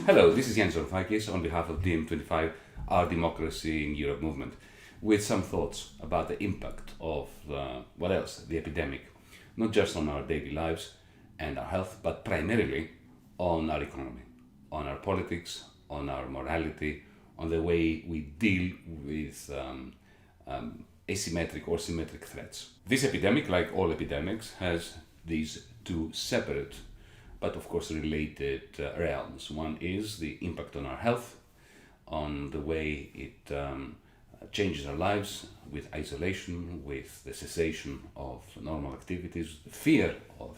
Hello, this is Yanis Varoufakis on behalf of DiEM25, our Democracy in Europe movement, with some thoughts about the impact of the epidemic, not just on our daily lives and our health, but primarily on our economy, on our politics, on our morality, on the way we deal with asymmetric or symmetric threats. This epidemic, like all epidemics, has these two separate but of course related realms. One is the impact on our health, on the way it changes our lives with isolation, with the cessation of normal activities, the fear of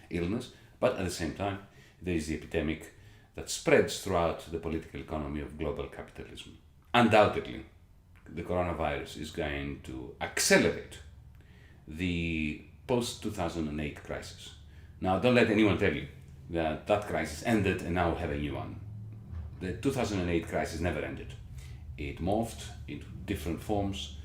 illness, but at the same time there is the epidemic that spreads throughout the political economy of global capitalism. Undoubtedly, the coronavirus is going to accelerate the post-2008 crisis. Now, don't let anyone tell you that that crisis ended and now we have a new one. The 2008 crisis never ended. It morphed into different forms.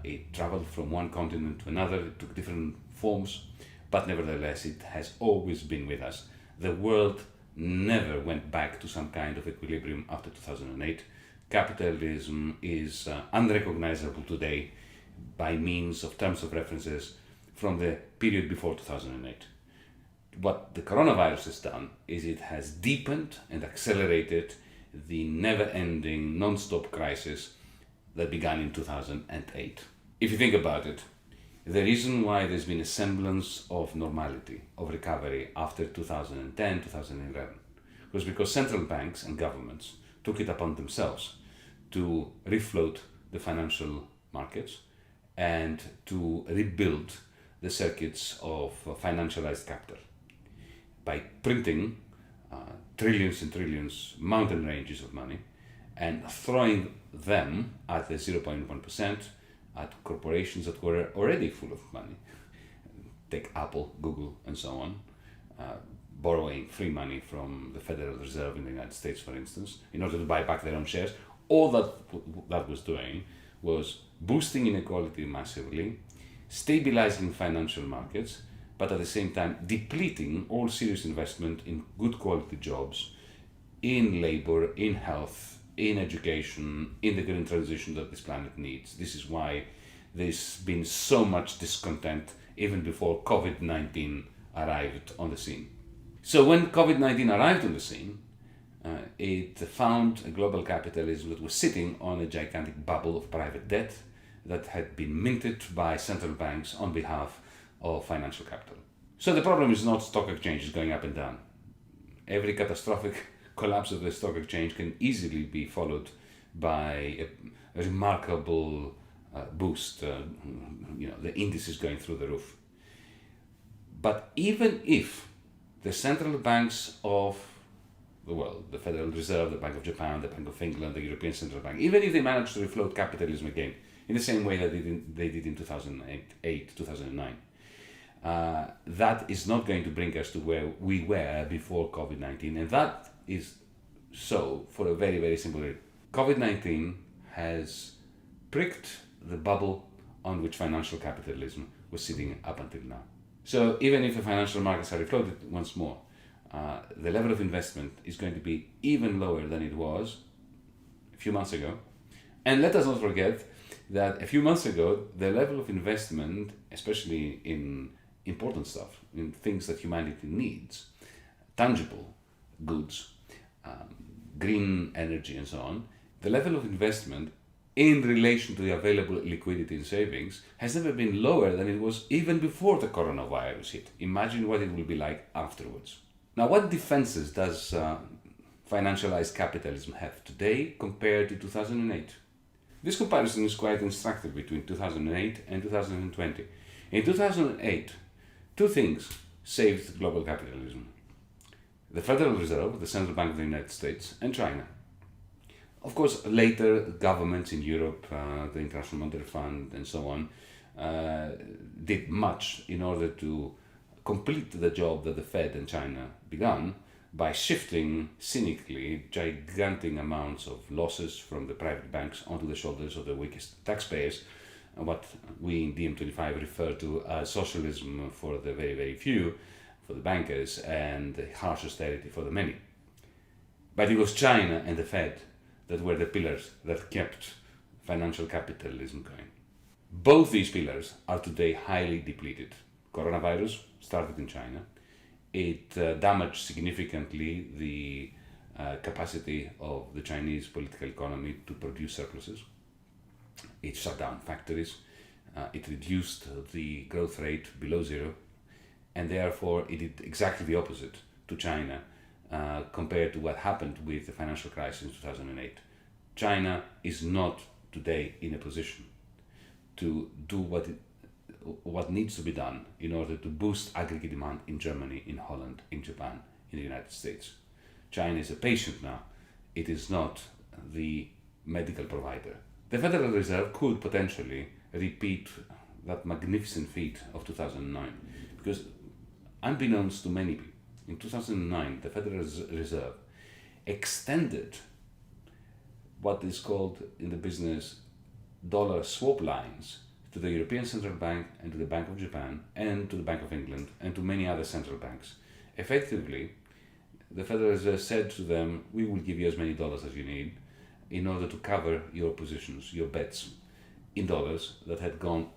It traveled from one continent to another. It took different forms, but nevertheless, it has always been with us. The world never went back to some kind of equilibrium after 2008. Capitalism is unrecognizable today by means of terms of references from the period before 2008. What the coronavirus has done is it has deepened and accelerated the never-ending, non-stop crisis that began in 2008. If you think about it, the reason why there's been a semblance of normality, of recovery after 2010, 2011, was because central banks and governments took it upon themselves to refloat the financial markets and to rebuild the circuits of financialized capital by printing trillions and trillions, mountain ranges of money, and throwing them at the 0.1% at corporations that were already full of money. Take Apple, Google, and so on, borrowing free money from the Federal Reserve in the United States, for instance, in order to buy back their own shares. All that was doing was boosting inequality massively, stabilizing financial markets, but at the same time depleting all serious investment in good quality jobs, in labor, in health, in education, in the green transition that this planet needs. This is why there's been so much discontent even before COVID-19 arrived on the scene. So when COVID-19 arrived on the scene, it found a global capitalism that was sitting on a gigantic bubble of private debt that had been minted by central banks on behalf of financial capital. So the problem is not stock exchanges going up and down. Every catastrophic collapse of the stock exchange can easily be followed by a remarkable boost, the indices going through the roof. But even if the central banks of the world, the Federal Reserve, the Bank of Japan, the Bank of England, the European Central Bank, even if they manage to refloat capitalism again, in the same way that they did in 2008, 2009, that is not going to bring us to where we were before COVID-19. And that is so for a very, very simple reason. COVID-19 has pricked the bubble on which financial capitalism was sitting up until now. So even if the financial markets are refloated once more, the level of investment is going to be even lower than it was a few months ago. And let us not forget that a few months ago, the level of investment, especially in important stuff, in things that humanity needs, tangible goods, green energy and so on, the level of investment in relation to the available liquidity and savings has never been lower than it was even before the coronavirus hit. Imagine what it will be like afterwards. Now, what defenses does financialized capitalism have today compared to 2008? This comparison is quite instructive between 2008 and 2020. In 2008, two things saved global capitalism: the Federal Reserve, the Central Bank of the United States, and China. Of course, later governments in Europe, the International Monetary Fund, and so on, did much in order to complete the job that the Fed and China began by shifting cynically gigantic amounts of losses from the private banks onto the shoulders of the weakest taxpayers, what we in DiEM25 refer to as socialism for the very, very few, for the bankers, and harsh austerity for the many. But it was China and the Fed that were the pillars that kept financial capitalism going. Both these pillars are today highly depleted. Coronavirus started in China. It damaged significantly the capacity of the Chinese political economy to produce surpluses. It shut down factories. It reduced the growth rate below zero. And therefore, it did exactly the opposite to China compared to what happened with the financial crisis in 2008. China is not today in a position to do what needs to be done in order to boost aggregate demand in Germany, in Holland, in Japan, in the United States. China is a patient now. It is not the medical provider. The Federal Reserve could potentially repeat that magnificent feat of 2009 because, unbeknownst to many people, in 2009 the Federal Reserve extended what is called in the business dollar swap lines to the European Central Bank and to the Bank of Japan and to the Bank of England and to many other central banks. Effectively, the Federal Reserve said to them, we will give you as many dollars as you need in order to cover your positions, your bets in dollars that had gone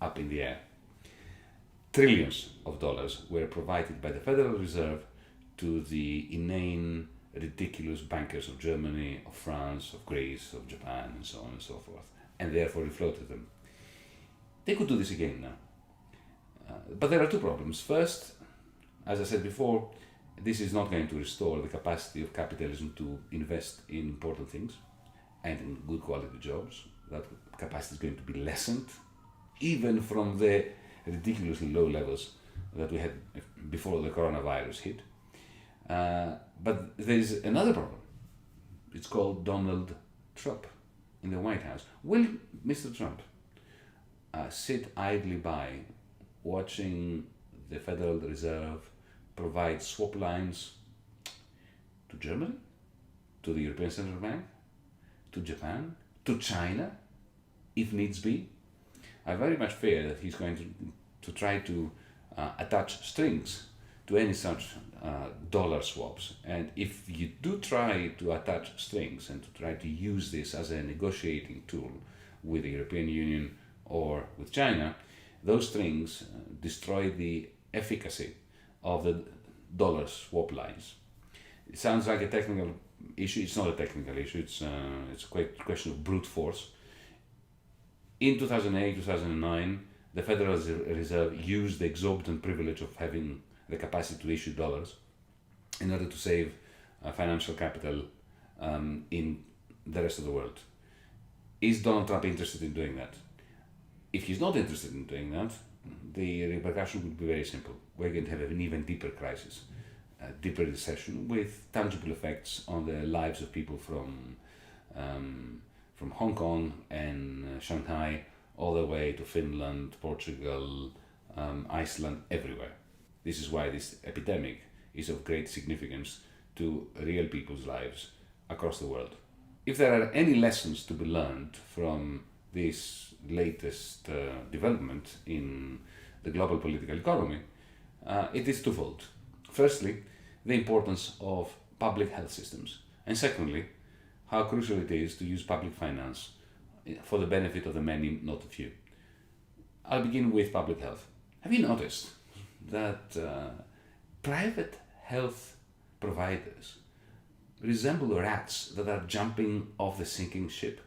up in the air. Trillions of dollars were provided by the Federal Reserve to the inane, ridiculous bankers of Germany, of France, of Greece, of Japan, and so on and so forth, and therefore refloated them. They could do this again now. But there are two problems. First, as I said before, this is not going to restore the capacity of capitalism to invest in important things and in good quality jobs. That capacity is going to be lessened, even from the ridiculously low levels that we had before the coronavirus hit. But there's another problem. It's called Donald Trump in the White House. Will Mr. Trump sit idly by watching the Federal Reserve provide swap lines to Germany, to the European Central Bank, to Japan, to China, if needs be? I very much fear that he's going to try to attach strings to any such dollar swaps. And if you do try to attach strings and to try to use this as a negotiating tool with the European Union or with China, those strings destroy the efficacy of the dollar swap lines. It sounds like a technical issue. It's not a technical issue. It's a question of brute force. In 2008, 2009, the Federal Reserve used the exorbitant privilege of having the capacity to issue dollars in order to save financial capital in the rest of the world. Is Donald Trump interested in doing that? If he's not interested in doing that, the repercussion would be very simple. We're going to have an even deeper crisis, a deeper recession with tangible effects on the lives of people from Hong Kong and Shanghai all the way to Finland, Portugal, Iceland, everywhere. This is why this epidemic is of great significance to real people's lives across the world. If there are any lessons to be learned from this latest development in the global political economy, it is twofold. Firstly, the importance of public health systems, and secondly, how crucial it is to use public finance for the benefit of the many, not the few. I'll begin with public health. Have you noticed that private health providers resemble rats that are jumping off the sinking ship?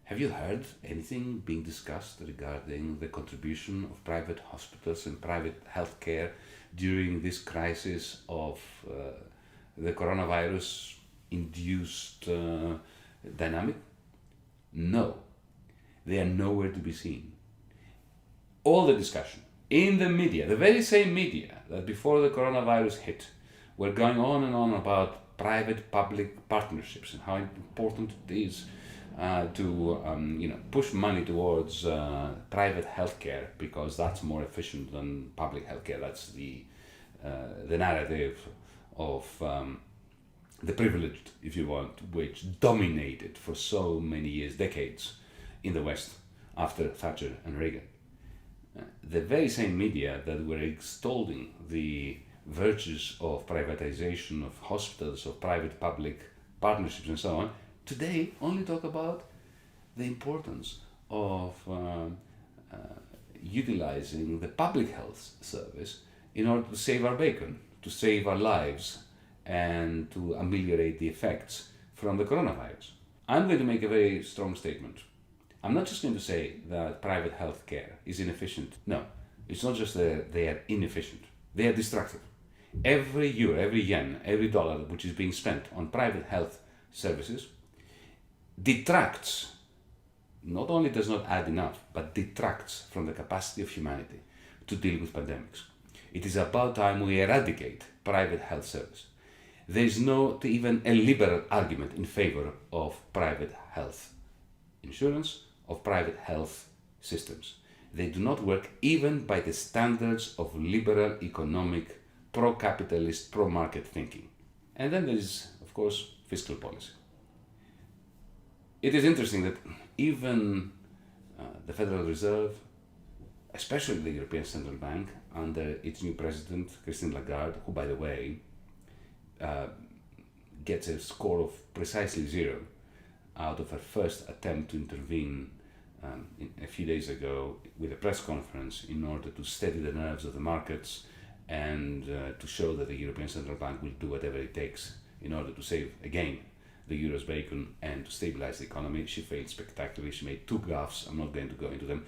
Have you heard anything being discussed regarding the contribution of private hospitals and private healthcare during this crisis of the coronavirus induced dynamic? No, they are nowhere to be seen. All the discussion in the media, the very same media that before the coronavirus hit were going on and on about private-public partnerships and how important it is to push money towards private healthcare because that's more efficient than public healthcare. That's the narrative of the privileged, if you want, which dominated for so many years, decades, in the West after Thatcher and Reagan. The very same media that were extolling the virtues of privatization of hospitals, of private-public partnerships and so on, today only talk about the importance of utilizing the public health service in order to save our bacon, to save our lives, and to ameliorate the effects from the coronavirus. I'm going to make a very strong statement. I'm not just going to say that private health care is inefficient. No, it's not just that they are inefficient. They are destructive. Every euro, every yen, every dollar which is being spent on private health services detracts, not only does not add enough, but detracts from the capacity of humanity to deal with pandemics. It is about time we eradicate private health service. There is not even a liberal argument in favor of private health insurance, of private health systems. They do not work even by the standards of liberal economic, pro-capitalist, pro-market thinking. And then there is, of course, fiscal policy. It is interesting that even the Federal Reserve, especially the European Central Bank, under its new president, Christine Lagarde, who, by the way, gets a score of precisely 0 out of her first attempt to intervene a few days ago with a press conference in order to steady the nerves of the markets and to show that the European Central Bank will do whatever it takes in order to save, again, the euro's bacon and to stabilize the economy. She failed spectacularly. She made 2 gaffes. I'm not going to go into them.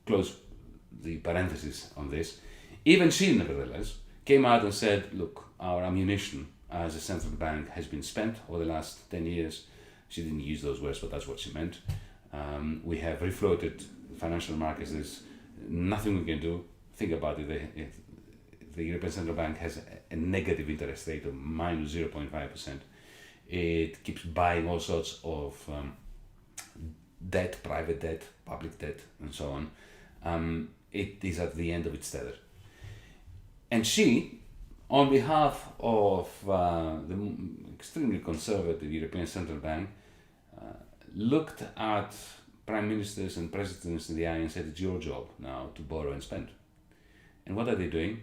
Close the parenthesis on this. Even she, nevertheless, came out and said, look, our ammunition as a central bank has been spent over the last 10 years. She didn't use those words, but that's what she meant. We have refloated financial markets. There's nothing we can do. Think about it. The European Central Bank has a negative interest rate of minus 0.5%. It keeps buying all sorts of debt, private debt, public debt, and so on. It is at the end of its tether. And she, on behalf of the extremely conservative European Central Bank, looked at prime ministers and presidents in the eye and said, it's your job now to borrow and spend. And what are they doing?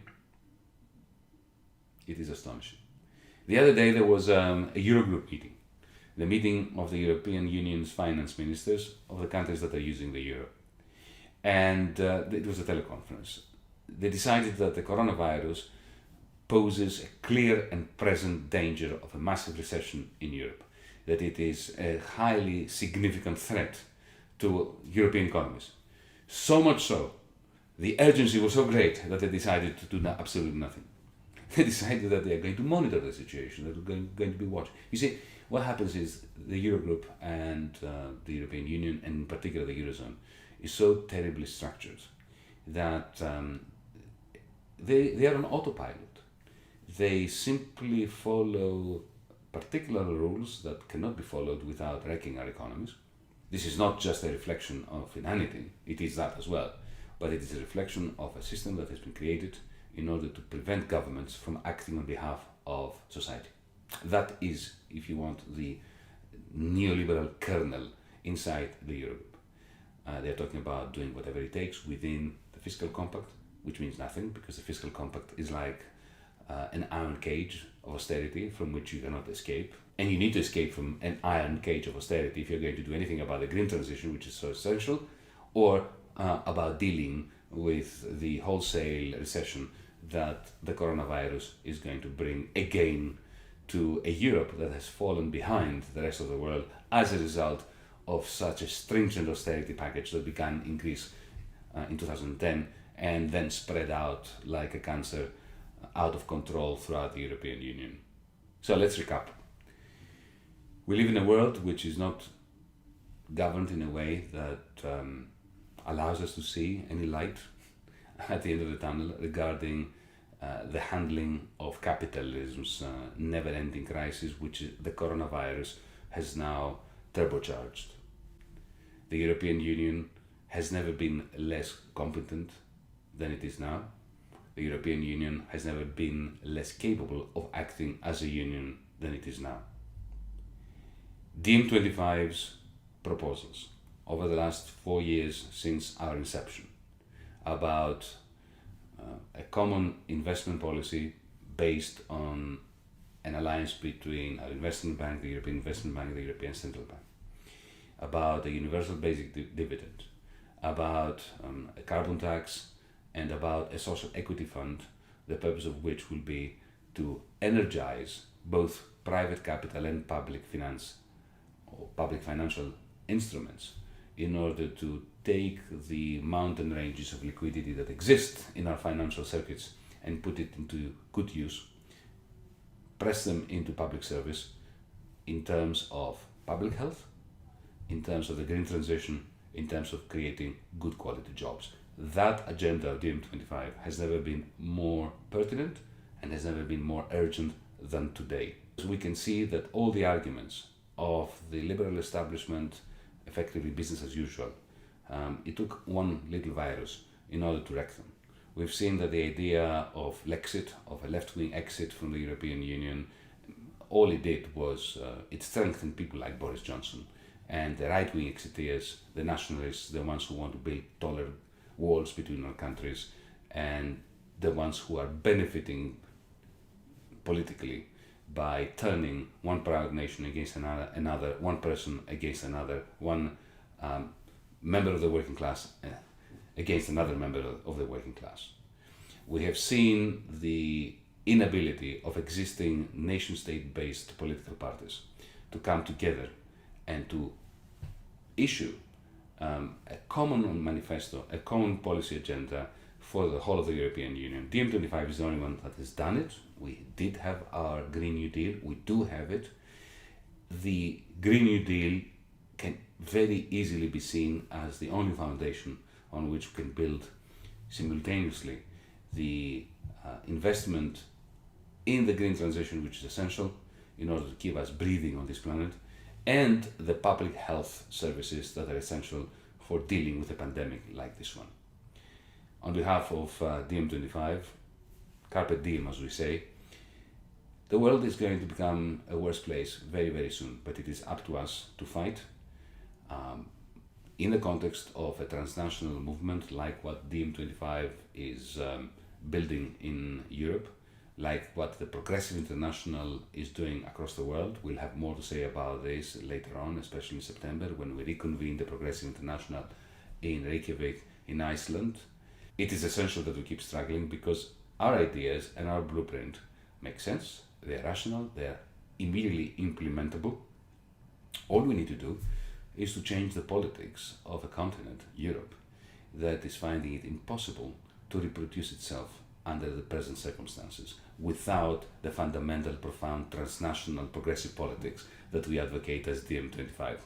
It is astonishing. The other day there was a Eurogroup meeting, the meeting of the European Union's finance ministers of the countries that are using the euro. And it was a teleconference. They decided that the coronavirus poses a clear and present danger of a massive recession in Europe, that it is a highly significant threat to European economies. So much so, the urgency was so great that they decided to do absolutely nothing. They decided that they are going to monitor the situation, that they're going to be watching. You see, what happens is the Eurogroup and the European Union, and in particular the Eurozone, is so terribly structured that they are on autopilot. They simply follow particular rules that cannot be followed without wrecking our economies. This is not just a reflection of inanity, it is that as well, but it is a reflection of a system that has been created in order to prevent governments from acting on behalf of society. That is, if you want, the neoliberal kernel inside the Eurogroup. They are talking about doing whatever it takes within the fiscal compact, which means nothing, because the fiscal compact is like an iron cage of austerity from which you cannot escape. And you need to escape from an iron cage of austerity if you're going to do anything about the green transition, which is so essential, or about dealing with the wholesale recession that the coronavirus is going to bring again to a Europe that has fallen behind the rest of the world as a result of such a stringent austerity package that began in Greece in 2010 and then spread out like a cancer out of control throughout the European Union. So let's recap. We live in a world which is not governed in a way that allows us to see any light at the end of the tunnel regarding the handling of capitalism's never-ending crisis, which the coronavirus has now turbocharged. The European Union has never been less competent than it is now. The European Union has never been less capable of acting as a union than it is now. DiEM25's proposals over the last 4 years since our inception about a common investment policy based on an alliance between our investment bank, the European Investment Bank, the European Central Bank, about a universal basic dividend, about a carbon tax, and about a social equity fund, the purpose of which will be to energize both private capital and public finance or public financial instruments in order to take the mountain ranges of liquidity that exist in our financial circuits and put it into good use, press them into public service in terms of public health, in terms of the green transition, in terms of creating good quality jobs. That agenda of DiEM25 has never been more pertinent and has never been more urgent than today. So we can see that all the arguments of the liberal establishment, effectively business as usual, it took one little virus in order to wreck them. We've seen that the idea of Lexit, of a left-wing exit from the European Union, all it did was it strengthened people like Boris Johnson and the right-wing exiteers, the nationalists, the ones who want to build taller walls between our countries, and the ones who are benefiting politically by turning one proud nation against another, one person against another, one member of the working class against another member of the working class. We have seen the inability of existing nation-state-based political parties to come together and to issue a common manifesto, a common policy agenda for the whole of the European Union. DiEM25 is the only one that has done it. We did have our Green New Deal. We do have it. The Green New Deal can very easily be seen as the only foundation on which we can build simultaneously the investment in the green transition, which is essential in order to keep us breathing on this planet, and the public health services that are essential for dealing with a pandemic like this one. On behalf of DiEM25, Carpe Diem, as we say, the world is going to become a worse place very, very soon, but it is up to us to fight in the context of a transnational movement like what DiEM25 is building in Europe, like what the Progressive International is doing across the world. We'll have more to say about this later on, especially in September when we reconvene the Progressive International in Reykjavik in Iceland. It is essential that we keep struggling because our ideas and our blueprint make sense, they're rational, they're immediately implementable. All we need to do is to change the politics of a continent, Europe, that is finding it impossible to reproduce itself under the present circumstances without the fundamental, profound, transnational, progressive politics that we advocate as DiEM25.